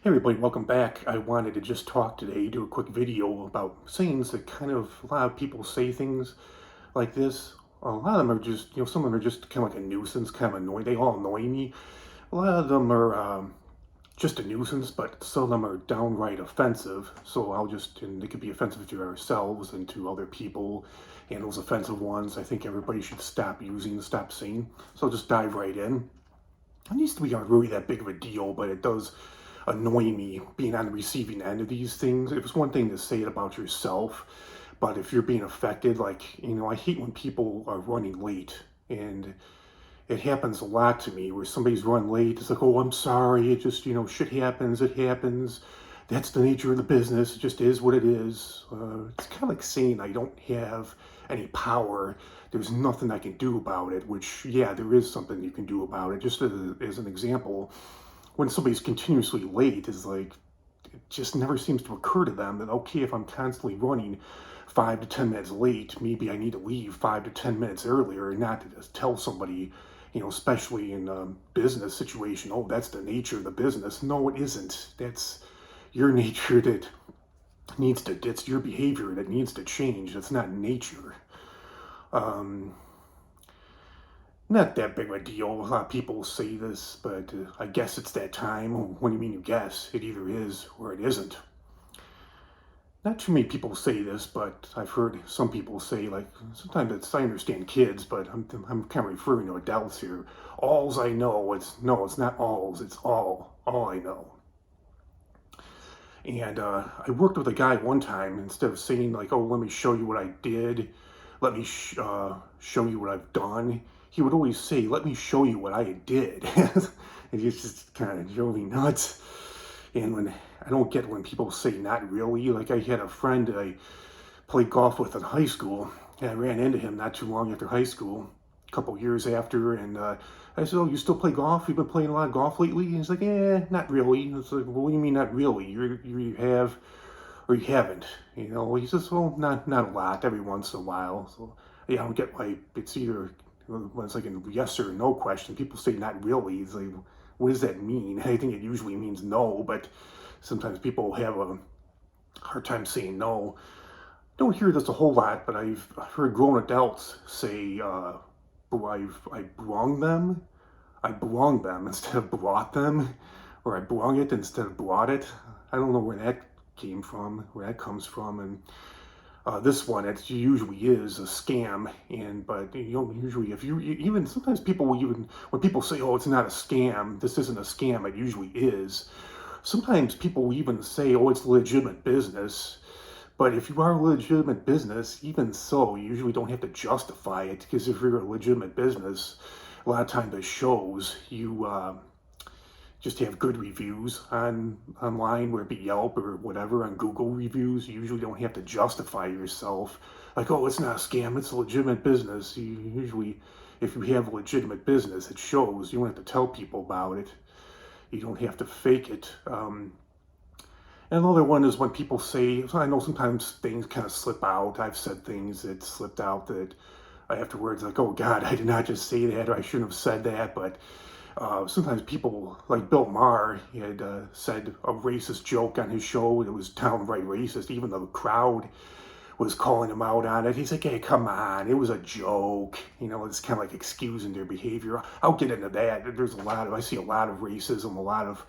Hey everybody, welcome back. I wanted to just talk today, do a quick video about sayings that a lot of people say things like this. A lot of them are just, some of them are just kind of like a nuisance, kind of annoying. They all annoy me. A lot of them are just a nuisance, but some of them are downright offensive. And they could be offensive to ourselves and to other people. And those offensive ones, I think everybody should stop saying. So I'll just dive right in. It needs to be really that big of a deal, but it does annoy me being on the receiving end of these things. It was one thing to say it about yourself, but if you're being affected, I hate when people are running late. And it happens a lot to me where somebody's run late. It's like, oh, I'm sorry. It just, shit happens. It happens. That's the nature of the business. It just is what it is. It's kind of like saying I don't have any power. There's nothing I can do about it, which, yeah, there is something you can do about it. Just as an example, when somebody's continuously late, is like, it just never seems to occur to them that, okay, if I'm constantly running 5 to 10 minutes late, maybe I need to leave 5 to 10 minutes earlier and not to just tell somebody, especially in a business situation, oh, that's the nature of the business. No, it isn't. That's your nature it's your behavior that needs to change. That's not nature. Um, Not that big of a deal. A lot of people say this, but I guess it's that time. What do you mean you guess? It either is or it isn't. Not too many people say this, but I've heard some people say, like, sometimes I understand kids, but I'm kind of referring to adults here. Alls I know, no, it's not alls, it's all I know. And I worked with a guy one time, instead of saying, like, oh, let me show you what I did, let me show you what I've done, he would always say, let me show you what I did. And it's just kind of drove me nuts. And when I don't get when people say not really, like I had a friend that I played golf with in high school, and I ran into him not too long after high school, a couple years after, and I said, "Oh, you still play golf? You've been playing a lot of golf lately?" And he's like, not really." It's like, "Well, what do you mean not really? You have or you haven't?" He says, "Well, not a lot. Every once in a while." So yeah, I don't get why it's either when it's like a yes or no question. People say not really. It's like, what does that mean? I think it usually means no, but sometimes people have a hard time saying no. Don't hear this a whole lot, but I've heard grown adults say, I brung them. I brung them instead of brought them, or I brung it instead of brought it. I don't know where that came from, where that comes from, and this one, it usually is a scam. But you don't usually, if you even sometimes people will even when people say, "Oh, it's not a scam. This isn't a scam." It usually is. Sometimes people will even say, "Oh, it's legitimate business." But if you are a legitimate business, even so, you usually don't have to justify it, because if you're a legitimate business, a lot of times it shows. You just have good reviews online, where it be Yelp or whatever, on Google reviews. You usually don't have to justify yourself, like, oh, it's not a scam, it's a legitimate business. You usually, if you have a legitimate business, it shows. You don't have to tell people about it. You don't have to fake it. And another one is when people say, I know sometimes things kind of slip out. I've said things that slipped out that I afterwards, like, oh God, I did not just say that, or I shouldn't have said that. But sometimes people, like Bill Maher, he had said a racist joke on his show. It was downright racist. Even the crowd was calling him out on it. He's like, hey, come on, it was a joke. It's kind of like excusing their behavior. I'll get into that. I see a lot of racism, a lot of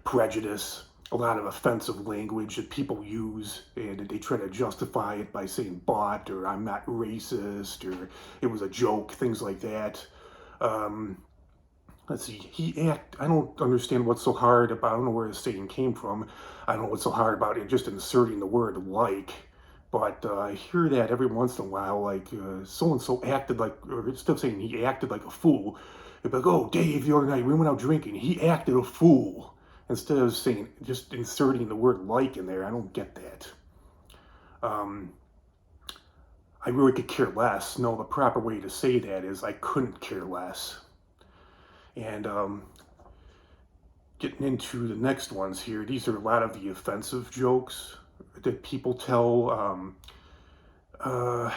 prejudice, a lot of offensive language that people use, and they try to justify it by saying "but" or "I'm not racist" or "it was a joke," things like that. Um, let's see. I don't understand what's so hard about. I don't know where the saying came from. I don't know what's so hard about it. Just inserting the word "like." But I hear that every once in a while, like so and so acted like, or instead of saying he acted like a fool, it'd be like, "Oh, Dave, the other night we went out drinking. He acted a fool." Instead of saying, just inserting the word "like" in there. I don't get that. Um, I really could care less. No, the proper way to say that is I couldn't care less. And getting into the next ones here, these are a lot of the offensive jokes that people tell. Uh,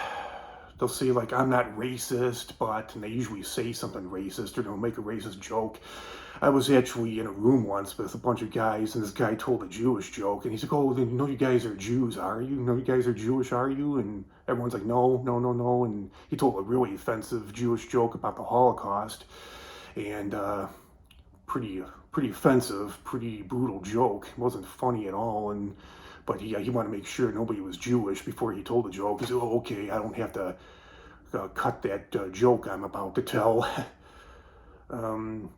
they'll say like, I'm not racist, but, and they usually say something racist or they'll make a racist joke. I was actually in a room once with a bunch of guys, and this guy told a Jewish joke, and he's like, "Oh, then you know you guys are Jews, are you? You know you guys are Jewish, are you?" And everyone's like, "No, no, no, no." And he told a really offensive Jewish joke about the Holocaust, and pretty offensive, pretty brutal joke. It wasn't funny at all, and but he wanted to make sure nobody was Jewish before he told the joke. He said, "Oh, okay, I don't have to cut that joke I'm about to tell." um,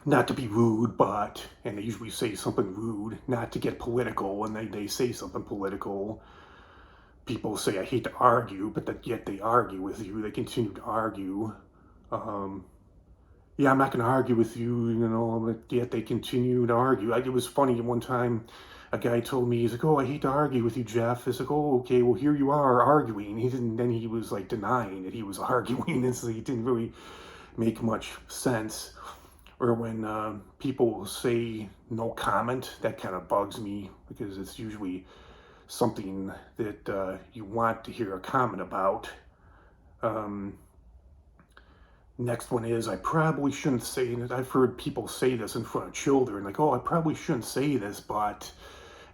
Not to be rude, but, and they usually say something rude, not to get political, and they say something political. People say, I hate to argue, but that yet they argue with you. They continue to argue. Um, yeah, I'm not going to argue with you, you know, but yet they continue to argue. It was funny one time, a guy told me, he's like, "Oh, I hate to argue with you, Jeff." It's like, "Oh, okay, well, here you are arguing." He didn't, then he was like denying that he was arguing, and so he didn't really make much sense. Or when people say no comment, that kind of bugs me because it's usually something that you want to hear a comment about. Um, Next one is, I probably shouldn't say, and I've heard people say this in front of children, like, "Oh, I probably shouldn't say this," but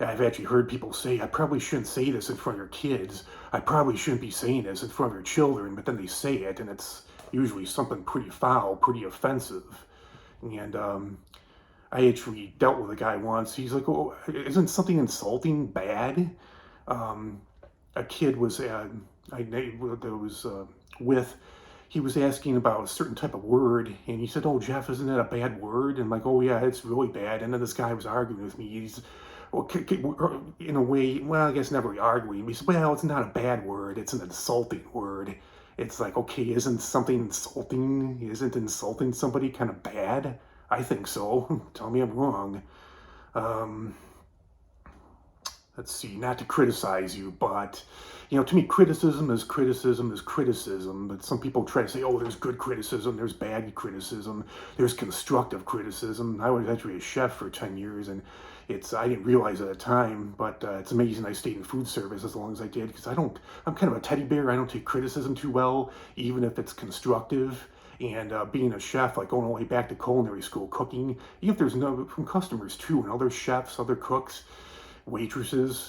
I've actually heard people say, "I probably shouldn't say this in front of your kids. I probably shouldn't be saying this in front of your children," but then they say it, and it's usually something pretty foul, pretty offensive. And I actually dealt with a guy once. He's like, "Oh, isn't something insulting bad?" Um, a kid was that was with. He was asking about a certain type of word, and he said, "Oh, Jeff, isn't that a bad word?" And I'm like, "Oh yeah, it's really bad." And then this guy was arguing with me. He's, well, in a way, well, I guess not really arguing. He said, "Well, it's not a bad word. It's an insulting word." It's like, okay, isn't something insulting? Isn't insulting somebody kind of bad? I think so. Tell me I'm wrong. Um, let's see, not to criticize you, but, you know, to me, criticism is criticism is criticism. But some people try to say, oh, there's good criticism, there's bad criticism, there's constructive criticism. I was actually a chef for 10 years, and I didn't realize at the time, but it's amazing I stayed in food service as long as I did, because I'm kind of a teddy bear. I don't take criticism too well, even if it's constructive. And being a chef, like going all the way back to culinary school, cooking, even if there's no, from customers too, and other chefs, other cooks, waitresses,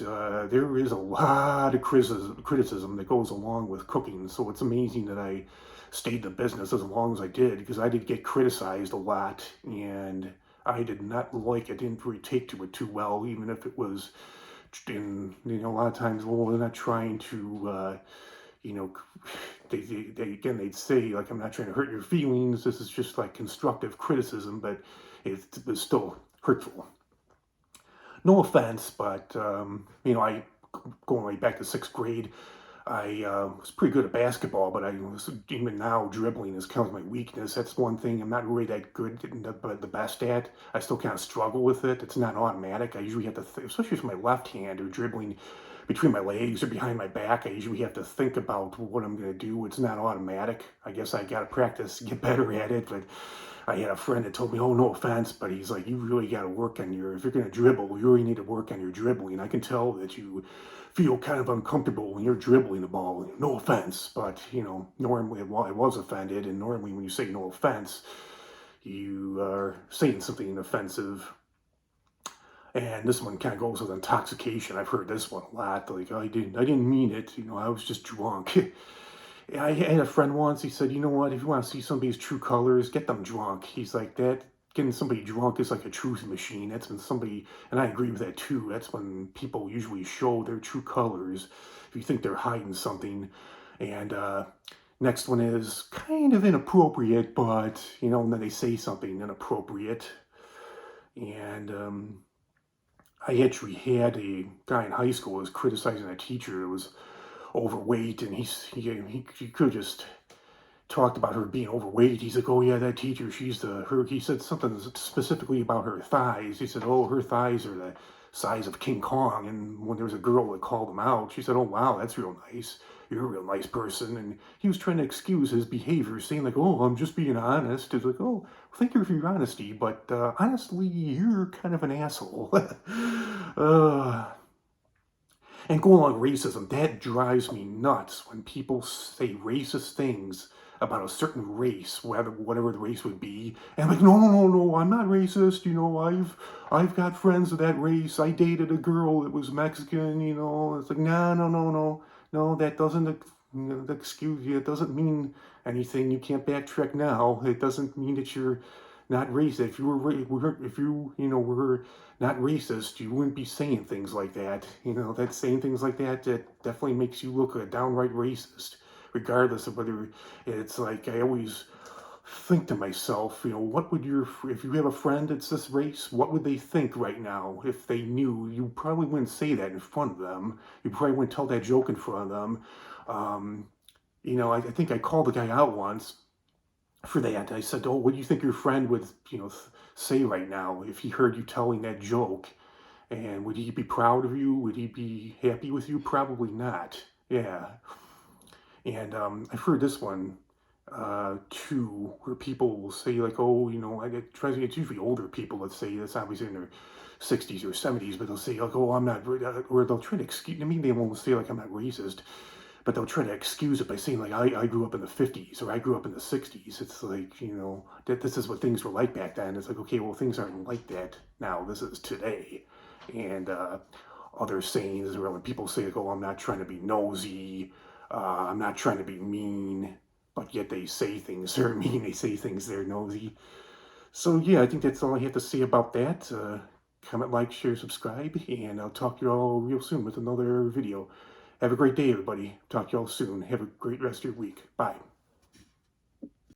there is a lot of criticism that goes along with cooking. So it's amazing that I stayed in the business as long as I did, because I did get criticized a lot, and I did not like it. Didn't really take to it too well, even if it was in, you know, a lot of times, well, they're not trying to, you know, they again, they'd say, like, I'm not trying to hurt your feelings. This is just like constructive criticism, but it was still hurtful. No offense, but you know, going way back to sixth grade, I was pretty good at basketball, but I was, even now, dribbling is kind of my weakness. That's one thing I'm not really that good but the best at. I still kind of struggle with it. It's not automatic. I usually have to, especially with my left hand or dribbling between my legs or behind my back, I usually have to think about what I'm going to do. It's not automatic. I guess I got to practice, get better at it, but I had a friend that told me, "Oh, no offense, but he's like, you really got to work on if you're going to dribble, you really need to work on your dribbling. I can tell that you feel kind of uncomfortable when you're dribbling the ball. No offense," but, you know, normally, well, I was offended, and normally when you say no offense, you are saying something offensive. And this one kind of goes with intoxication. I've heard this one a lot. Like, I didn't mean it. You know, I was just drunk. I had a friend once. He said, "You know what? If you want to see somebody's true colors, get them drunk." He's like, that getting somebody drunk is like a truth machine. That's when somebody, and I agree with that too. That's when people usually show their true colors. If you think they're hiding something. And next one is kind of inappropriate, but, you know, and then they say something inappropriate. And I actually had a guy in high school who was criticizing a teacher that was overweight, and he could just talked about her being overweight. He's like, "Oh yeah, that teacher, he said something specifically about her thighs. He said, "Oh, her thighs are the size of King Kong." And when there was a girl that called him out, she said, "Oh wow, that's real nice. You're a real nice person." And he was trying to excuse his behavior, saying like, "Oh, I'm just being honest." It's like, "Oh, thank you for your honesty, but honestly, you're kind of an asshole." uh, And going along racism, that drives me nuts when people say racist things about a certain race, whatever the race would be. And I'm like, no, no, no, no, I'm not racist. I've got friends of that race. I dated a girl that was Mexican. It's like, no, no, no, no, no. That doesn't excuse you. It doesn't mean anything. You can't backtrack now. It doesn't mean that you're not racist. If you if were not racist, you wouldn't be saying things like that. That saying things like that definitely makes you look a downright racist, regardless of whether it's like I always think to myself, what would if you have a friend that's this race, what would they think right now if they knew? You probably wouldn't say that in front of them. You probably wouldn't tell that joke in front of them. Um, I think I called the guy out once for that. I said, "Oh, what do you think your friend would, say right now if he heard you telling that joke? And would he be proud of you? Would he be happy with you? Probably not." Yeah. And I've heard this one too, where people will say like, "Oh, it's usually older people that say this, obviously in their 60s or 70s, but they'll say like, oh, I'm not," or they'll try to excuse. I mean, they won't say like I'm not racist, but they'll try to excuse it by saying like I grew up in the 50s or I grew up in the 60s. It's like, that this is what things were like back then. It's like, okay, well, things aren't like that now. This is today. And other sayings where when people say like, oh, I'm not trying to be nosy, I'm not trying to be mean, but yet they say things they're mean, they say things they're nosy. So yeah, I think that's all I have to say about that. Comment, like, share, subscribe, and I'll talk to you all real soon with another video. Have a great day, everybody. Talk to you all soon. Have a great rest of your week. Bye.